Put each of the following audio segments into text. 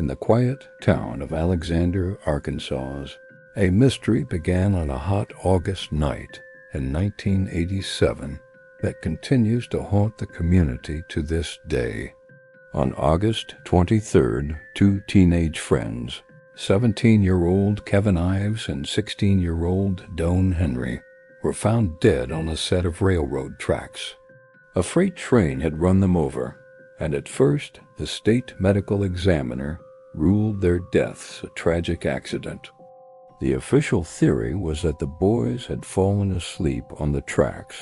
In the quiet town of Alexander, Arkansas, a mystery began on a hot August night in 1987 that continues to haunt the community to this day. On August 23rd, two teenage friends, 17-year-old Kevin Ives and 16-year-old Doane Henry, were found dead on a set of railroad tracks. A freight train had run them over, and at first the state medical examiner ruled their deaths a tragic accident. The official theory was that the boys had fallen asleep on the tracks.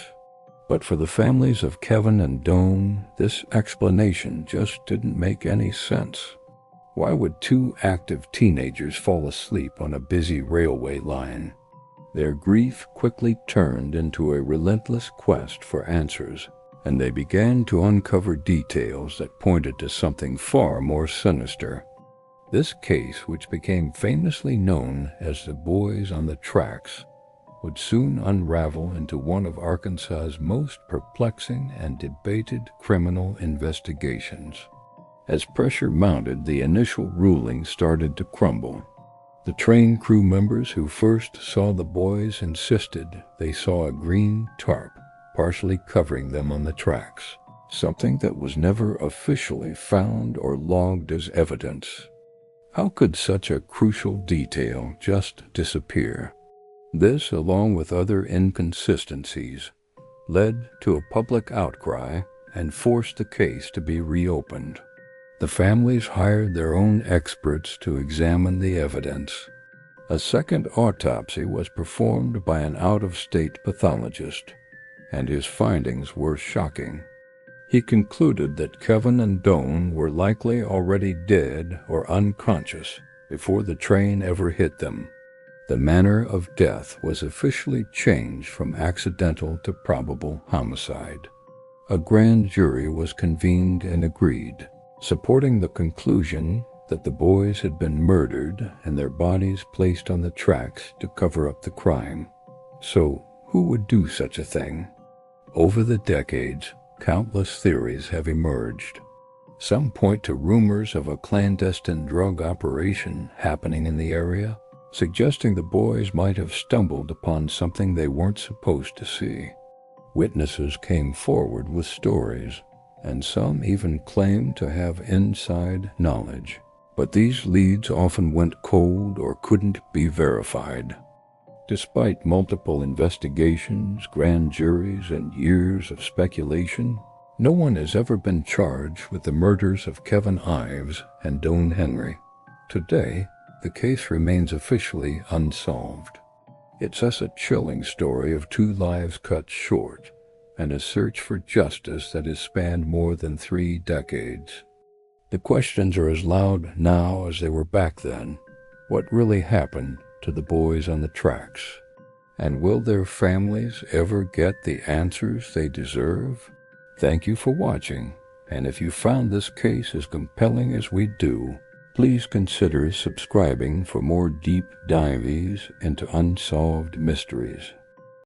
But for the families of Kevin and Doane, this explanation just didn't make any sense. Why would two active teenagers fall asleep on a busy railway line? Their grief quickly turned into a relentless quest for answers, and they began to uncover details that pointed to something far more sinister. This case, which became famously known as the Boys on the Tracks, would soon unravel into one of Arkansas's most perplexing and debated criminal investigations. As pressure mounted, the initial ruling started to crumble. The train crew members who first saw the boys insisted they saw a green tarp partially covering them on the tracks, something that was never officially found or logged as evidence. How could such a crucial detail just disappear? This, along with other inconsistencies, led to a public outcry and forced the case to be reopened. The families hired their own experts to examine the evidence. A second autopsy was performed by an out-of-state pathologist, and his findings were shocking. He concluded that Kevin and Doane were likely already dead or unconscious before the train ever hit them. The manner of death was officially changed from accidental to probable homicide. A grand jury was convened and agreed, supporting the conclusion that the boys had been murdered and their bodies placed on the tracks to cover up the crime. So, who would do such a thing? Over the decades, countless theories have emerged. Some point to rumors of a clandestine drug operation happening in the area, suggesting the boys might have stumbled upon something they weren't supposed to see. Witnesses came forward with stories, and some even claimed to have inside knowledge, but these leads often went cold or couldn't be verified. Despite multiple investigations, grand juries, and years of speculation, no one has ever been charged with the murders of Kevin Ives and Doane Henry. Today, the case remains officially unsolved. It's a chilling story of two lives cut short and a search for justice that has spanned more than 3 decades. The questions are as loud now as they were back then. What really happened to the boys on the tracks? And will their families ever get the answers they deserve? Thank you for watching, and if you found this case as compelling as we do, please consider subscribing for more deep dives into unsolved mysteries.